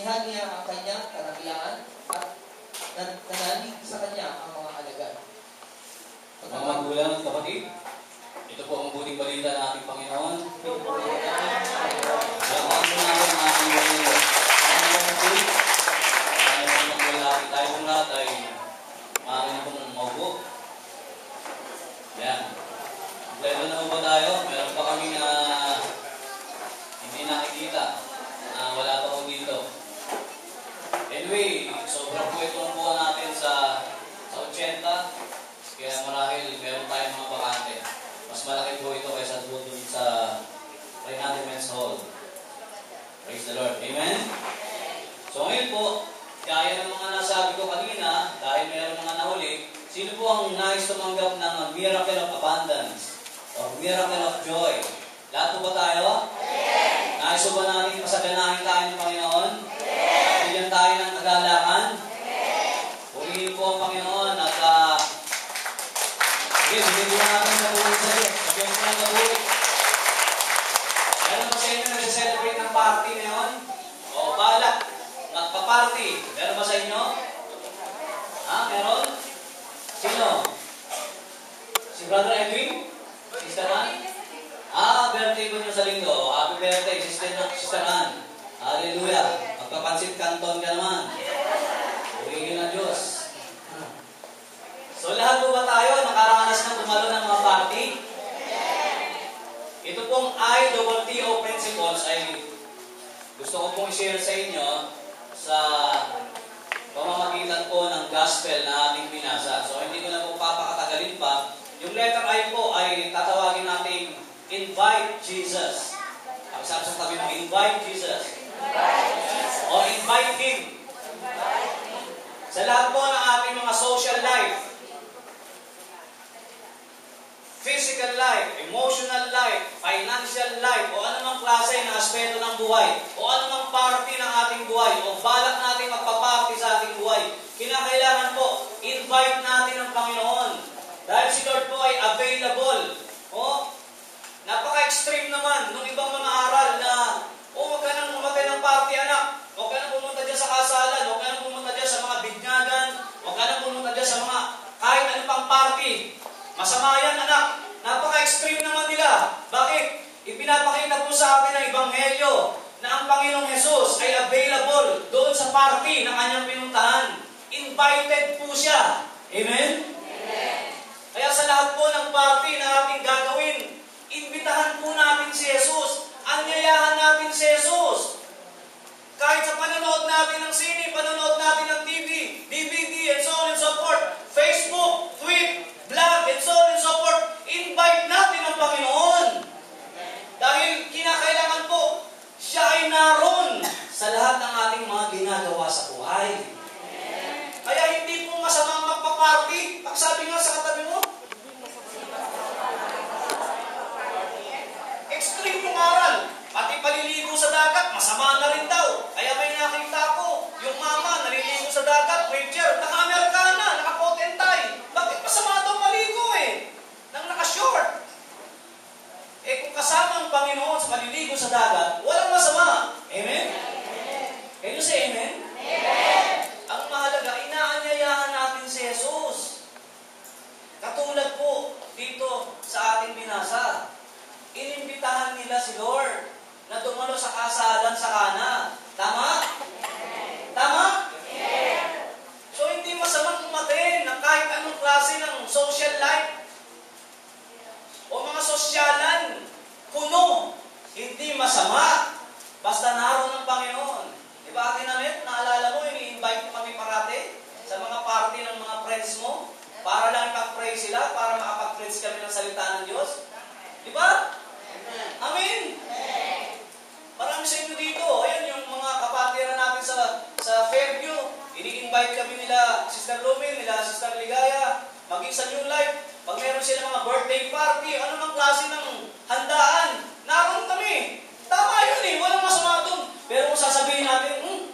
Inihan niya ang kanyang karamihan at nanalig sa kanya ang mga alagad. Mga magulang at kapatid, ito po ang buting balita ng ating Panginoon. Salamat po natin ang ating Panginoon. Tayo pong lahat ay maaari pong maupo. Yan. Kompleto na ba tayo? Meron pa kami na hindi nakikita. Wala pa po dito. Anyway, sobrang po itong buwan natin sa 80. Kaya marahil meron tayong mga bakante. Mas malaki po ito kaysa doon sa 300 Men's Hall. Praise the Lord. Amen? So ngayon po, kaya ng mga nasabi ko kanina, dahil meron mga nahuli, sino po ang nais tumanggap ng miracle of abundance or miracle of joy? Lahat po ba tayo? Yes. Nais po ba natin pasaganahin tayo ng Panginoon? Yes. At bigyan tayo ng kagalakan? Yes. Purihin po ang Panginoon at bigyan po natin sa buhay sa iyo. Bigyan po ng buhay. Meron ba sa inyo nag-celebrate ng party ngayon? O balak? Magpa-party. Meron ba sa inyo? Meron? Sino? Si Brother Edwin? Sister Ann? Birthday ko nyo sa linggo. Happy birthday, Sister Ann. Hallelujah. Magpapansit kanton ka naman. Purihin ng Diyos. So lahat po ba tayo nakaranas ng tumalo ng mga party? Ito pong IWTO principles ay gusto ko pong i-share sa inyo sa pamamagitan po ng gospel na ating binasa. So hindi ko na po papakatagalin pa. Yung letter I po ay tatawagin natin invite Jesus. Ang sabi sa tabi mo, invite Jesus. O invite Him. Sa lahat po ng ating mga social life, physical life, emotional life, financial life, o anumang klase ng aspeto ng buhay, o anumang party ng ating buhay, o balak natin magpa-party sa ating buhay, kinakailangan po, invite natin ang Panginoon. Dahil si Lord po ay available. O, napaka-extreme naman nung ibang mga aral na, huwag ka nang umatay ng party, anak. Huwag ka nang pumunta dyan sa kasalan. Huwag ka nang pumunta dyan sa mga binyagan. Huwag ka nang pumunta dyan sa mga kahit anong pang party. Masama yan, anak. Napaka-extreme naman nila. Bakit? Ipinapakita po sa atin ang Ebanghelyo na ang Panginoong Jesus ay available doon sa party na kanyang pinuntahan. Invited po siya. Amen? Amen. Kaya sa lahat po ng party na ating gagawin, imbitahan po natin si Jesus. Anyayahan natin si Jesus. Kahit sa panonood natin ng sine, panonood natin ng TV, DVD, and so on and so forth, Facebook, tweet, vlog, and so on and so forth, invite natin ang Panginoon. Dahil kinakailangan po, siya ay naroon sa lahat ng ating mga ginagawa sa buhay. Kaya hindi po masamang magpa-party. Pagsabi nga sa katabi mo, extreme yung aral. Pati paliligo sa dagat, masama na rin daw. Kaya may nakita ko, yung mama naliligo sa dagat, wheelchair, naka-Amerikana, naka-potentay. Bakit masama daw maligo nang naka-short? Kung kasama ang Panginoon sa maliligo sa dagat, walang masama. Amen? Can you say amen? Amen. Ang mahalaga, inaanyayahan natin si Jesus. Katulad po dito sa ating binasa. Inimbitahan nila si Lord na dumalo sa kasalan sa Kana. Tama? Tama? So hindi masamang umatin ng kahit anong klase ng social life o mga sosyalan, puno, hindi masama. Basta naroon ng Panginoon. Diba Ate Namet, naalala mo, ini-invite mo kami parati sa mga party ng mga friends mo para lang ipag-pray sila, para makapag-preach kami ng salita ng Diyos. Diba? Amen? Marami sa inyo dito. Ayan yung mga kapatiran natin sa Fairview. Ini-invite kami nila Sister Lumin, nila Sister Ligaya, maging sa New Life. Pag meron sila mga birthday party, ano mang klase ng handaan, naroon kami. Tama yun walang masama doon. Pero kung sasabihin natin,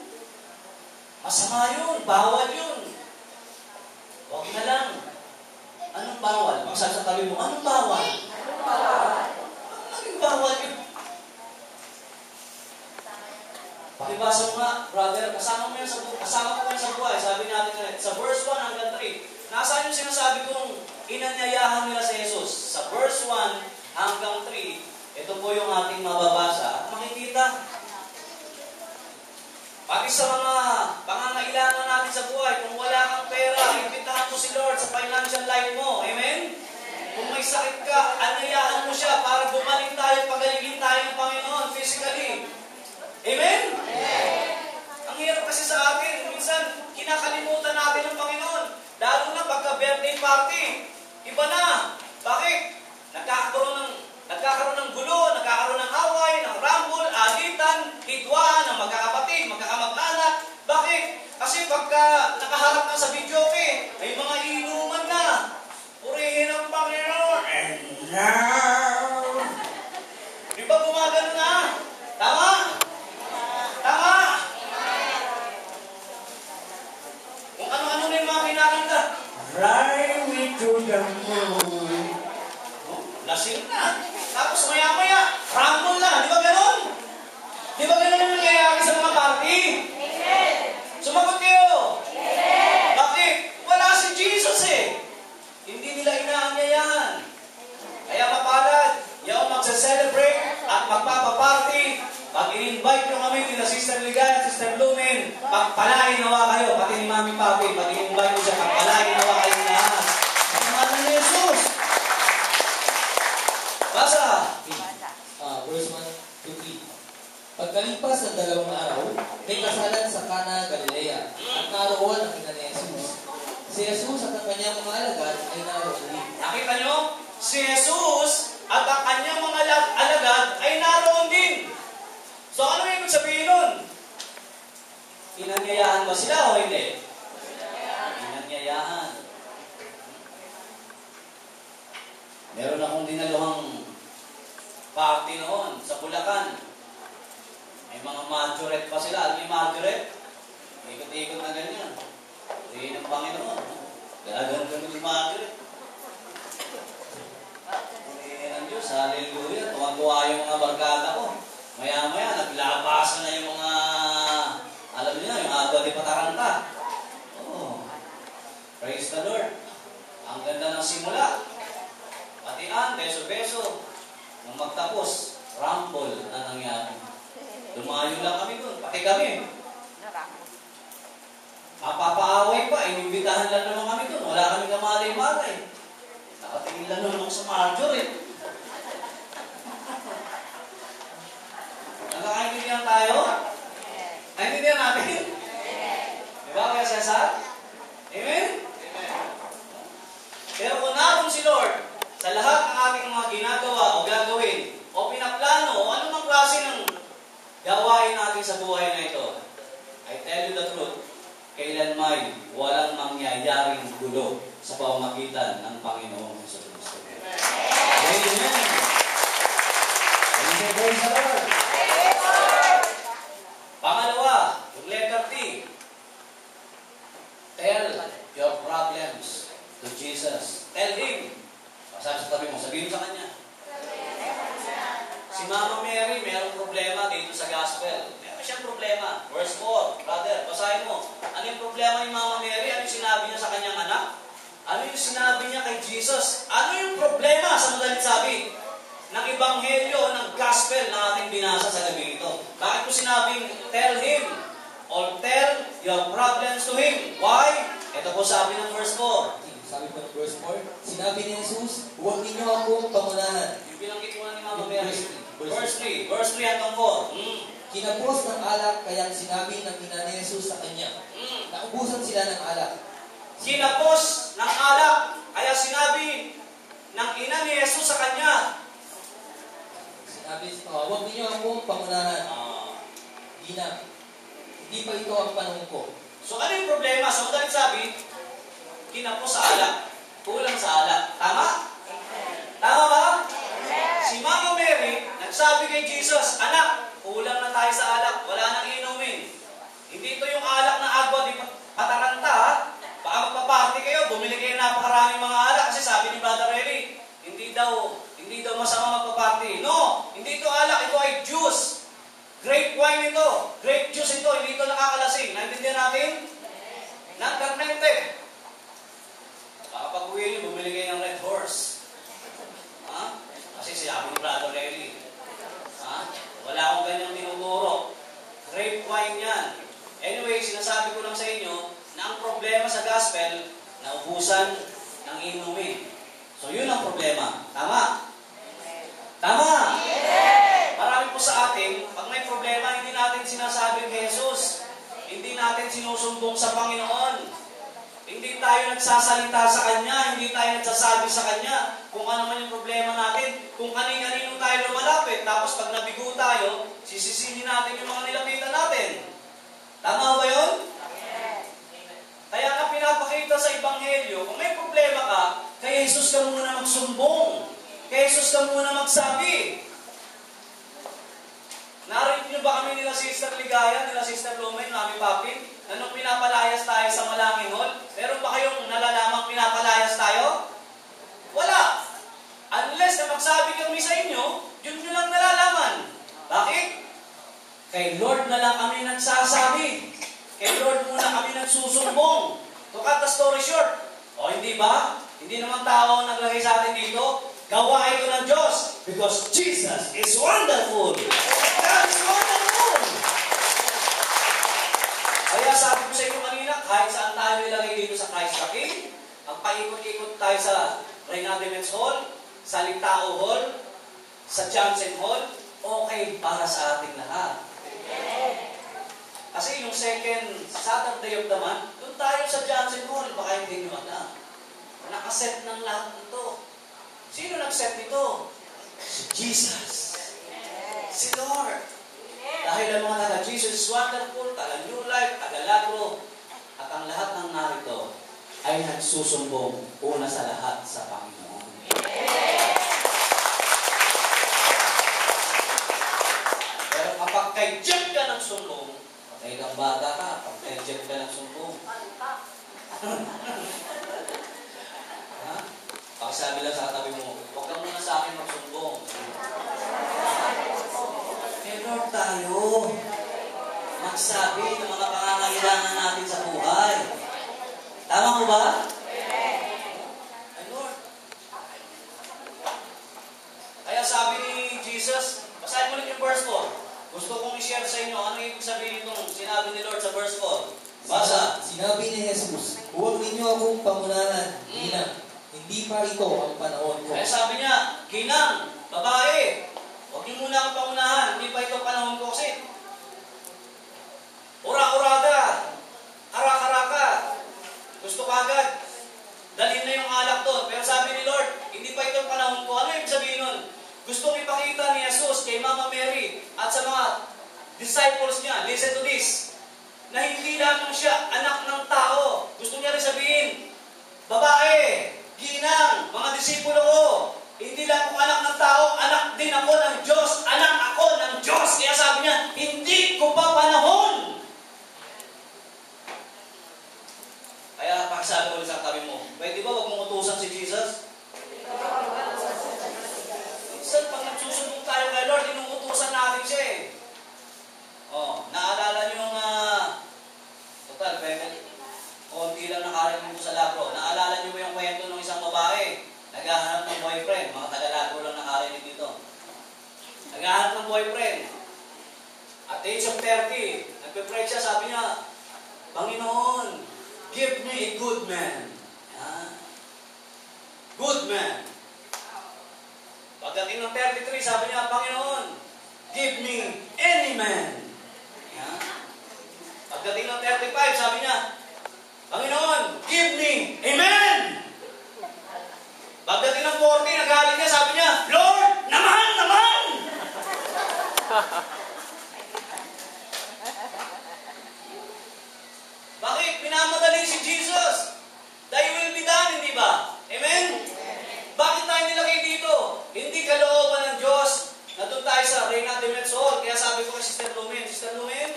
masama yun, bawal yun. Huwag na lang. Anong bawal? Pag sasabi mo, anong bawal? Anong bawal? Anong bawal yun? Pakibasa mo nga, brother, kasama ko yan sa buhay. Sabi natin sa verse 1 hanggang 3. Nasaan yung sinasabi kong inanyayahan nila si Jesus? Sa verse 1 hanggang 3, ito po yung ating mababasa. At makikita, pati sa mga pangangailangan natin sa buhay, kung wala kang pera, imbitahan mo si Lord sa financial life mo. Amen? Kung may sakit ka, anyayahan mo siya para gumaling tayo, pagalingin tayo ng Panginoon physically. Amen? Ang hirap kasi sa atin, minsan kinakalimutan natin ang Panginoon. Lalo na pagka birthday party. Iba na. Bakit? Nagkakaroon ng gulo, nagkakaroon ng away, ng rumble, alitan, hidwaan ng magkakapatid, magkakamag-anak. Bakit? Kasi pagka nakaharap ka sa videoke, ay mga inuman na. Purihin ang Panginoon. And now, di ba gumagano na? Tama? Tama? Kung ano-ano na yung mga kinakanta. Fly me to the moon. Lasing na. Tapos maya-maya, rumble na. Di ba ganon? Di ba ganon yung nangyayari sa mga party? Sumagot kayo. Bakit? Wala si Jesus eh. Hindi nila inaanyayahan. Kaya mapalad, yung magsa-celebrate at magpapaparty, pag in-invite nyo kami nila Sister Ligaya at Sister Blumen, pagpalain nawa kayo, pati ni Mami Papi, pag in-invite nyo siya, pagpalain nawa kayo lahat. Ang mga ni Jesus. Basa. Verse 1 to 3. Pagkalipas ng 2 araw, may kasalan sa Cana, Galilea, at naroon ang ina ni Jesus. Si Jesus at ang kanyang mga alagad ay naroon din. Nakita nyo? Si Jesus at ang kanyang mga alagad ay naroon din. So ano yung ibig sabihin nun? Inanyayahan ba sila o hindi? Inanyayahan. Meron akong dinaluhang party noon sa Bulacan. May mga majorette pa sila. Alam niyo yung majorette? Ikot-ikot na ganyan. Tingin ng Panginoon. Gagano-gano yung majorette. Tingin ng Diyos. Hallelujah. Tuwag-tuwa yung mga barkada ko. Maya-maya, naglabasan na yung mga, alam niyo na, yung agwa di pataranta. Oh. Praise the Lord. Ang ganda ng simula. Patian, beso-beso. Nung magtapos, rumble na nangyari. Lumayo lang kami doon, pati kami. Mapapaaway pa, inimbitahan lang naman kami doon. Wala kami kamalay-malay. Nakatingin lang naman sa major . Nagkakaintindihan tayo? Naintindihan natin? Diba kaya Cesar? Amen? Pero kung naroon si Lord, sa lahat ng ating mga ginagawa o gagawin, o pinaplano, o anumang klase ng gawain natin sa buhay na ito, I tell you the truth, kailanman walang mangyayaring gulo sa pamamagitan ng Panginoong Jesucristo. Amen. Amen. Praise the Lord. Pangalawa, yung letter T. Tell your problems to Jesus. Tell Him. Sabi sa tabi mo, sabihin sa Kanya. Si Mama Mary, mayroong problema dito sa gospel. Meron siyang problema. Verse 4, brother, basahin mo. Ano yung problema ni Mama Mary? Ano yung sinabi niya sa kanyang anak? Ano yung sinabi niya kay Jesus? Ano yung problema sa madalit sabi ng ebanghelyo, ng gospel na ating binasa sa gabi ito? Bakit mo sinabing, tell Him or tell your problems to Him? Why? Ito po sabi ng verse 4. Sabi po ng verse 4, sinabi ni Jesus, huwag ninyo akong pangunahan. Yung binanggit mo na ni Mama Mary. Verse 3 hanggang 4. Kinapos ng alak, kaya sinabi ng ina ni Jesus sa kanya. Naubusan sila ng alak. Kinapos ng alak, kaya sinabi ng ina ni Jesus sa kanya. Sinabi, huwag ninyo akong pangunahan. Hindi na. Hindi pa ito ang panahon ko. So ano yung problema? Sa madaling sabi, kinapos sa alak. Kulang sa alak. Tama? Tama ba? Si Mama Mary, nagsabi kay Jesus, anak, kulang na tayo sa alak. Wala nang inumin. Hindi ito yung alak na agwa di pataranta, ha? Baka magpaparty kayo, bumili kayo napakaraming mga alak. Kasi sabi ni Brother Eli, hindi daw masama magpaparty. No, hindi ito alak, ito ay juice. Grape wine ito. Grape juice gawain yan. Anyway, sinasabi ko lang sa inyo na ang problema sa gospel, naubusan ng inumin. So, yun ang problema. Tama? Tama? Marami po sa atin, pag may problema, hindi natin sinasabi kay Jesus. Hindi natin sinusumbong sa Panginoon. Hindi tayo nagsasalita sa Kanya, hindi tayo nagsasabi sa Kanya kung ano man yung problema natin, kung kanino tayo lumalapit. Tapos pag nabigo tayo, sisisihin natin yung mga nilapitan natin. Tama ba yun? Kaya nga pinapakita sa Ebanghelyo, kung may problema ka, kay Jesus ka muna magsumbong. Kay Jesus ka muna magsabi. Narinig niyo ba kami nila Sister Ligaya, nila Sister Lumay, Mami Papin? Na nung pinapalayas tayo sa Malangin Hall, meron ba kayong nalalamang pinapalayas tayo? Wala. Unless na magsabi kami sa inyo, yun nyo lang nalalaman. Bakit? Kay Lord na lang kami nagsasabi. Kay Lord muna kami nagsusumbong. To cut the story short. O hindi ba? Hindi naman tao ang naglagay sa atin dito. Gawain ko ng Diyos. Because Jesus is wonderful. God is wonderful. Kaya sabi ko sa inyo kanina, kahit saan tayo nilagay dito sa Christ the King, ang paikot-ikot tayo sa Reynaldo Men's Hall, sa Lintao Hall, sa Johnson Hall, okay para sa ating lahat. Kasi yung second Saturday of the month, doon tayo sa Johnson Hall, baka hindi nyo alam. Nakaset ng lahat nito. Sino nag-set nito? Si Jesus. Si Lord. Dahil ang mga taga-Jesus is wonderful, taga-New Life, taga-Lagro, at ang lahat ng narito ay nagsusumbong una sa lahat sa Panginoon. Pero kapag kay Jack ka ng sumbong, patay kang bata ka, kapag kay Jack ka ng sumbong. Ha? Pakisabi lang sa tabi mo, huwag kang muna sa akin magsumbong. Lord tayo, magsabi ng mga pangangailangan natin sa buhay. Tama mo ba? Ay Lord. Kaya sabi ni Jesus, basahin mo ulit yung verse 4. Gusto kong i-share sa inyo ano ibig sabihin itong sinabi ni Lord sa verse 4. Basa. Sinabi ni Jesus, huwag ninyo akong pangunahan, ginang. Hindi pa ito ang panahon ko. Kaya sabi niya, ginang, babae, huwag niyo muna akong pangunahan, hindi pa ito panahon ko kasi. Ura-urada, harak-haraka, gusto ka agad, dalhin na yung alak doon. Pero sabi ni Lord, hindi pa ito panahon ko. Ano yung sabihin nun? Gustong ipakita ni Jesus kay Mama Mary at sa mga disciples niya, listen to this, na hindi lamang siya anak ng tao. Gusto niya rin sabihin, babae, ginang, mga disipulo ko, hindi lang ako anak ng tao, anak din ako ng Diyos, anak ako ng Diyos. Kaya sabi niya, hindi ko pa panahon. Kaya pakisabi ko ulit sa tabi mo, pwede ba wag mong utusan si Jesus? Minsan pag nagsusumbong tayo kay Lord, inuutusan natin siya eh. Naalala niyo yung total, konti lang nakarinig mo sa Lagro. Naalala niyo ba yung kwento ng isang babae? Naghahanap ng boyfriend. Mga taga-Lagro lang nakarinig dito. Naghahanap ng boyfriend. At age of 30, nagpe-pray siya, sabi niya, Panginoon, give me a good man. Yan. Good man. Pagdating ng 33, sabi niya, Panginoon, give me any man. Yan. Pagdating ng 35, sabi niya, Panginoon, give me a man. Pagdating ng 40, nagaling niya, sabi niya, Lord, naman! Bakit? Pinamadali si Jesus. Thy will be done, hindi ba? Amen? Bakit tayo nilagay dito? Hindi kalooban ng Diyos na doon tayo sa Reynaldo Men's Hall. Kaya sabi ko kay Sister Lumen,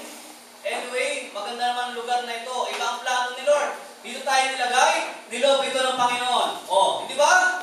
anyway, maganda naman ang lugar na ito. Iba ang plano ni Lord. Dito tayo nilagay, nilob ito ng Panginoon. Hindi ba?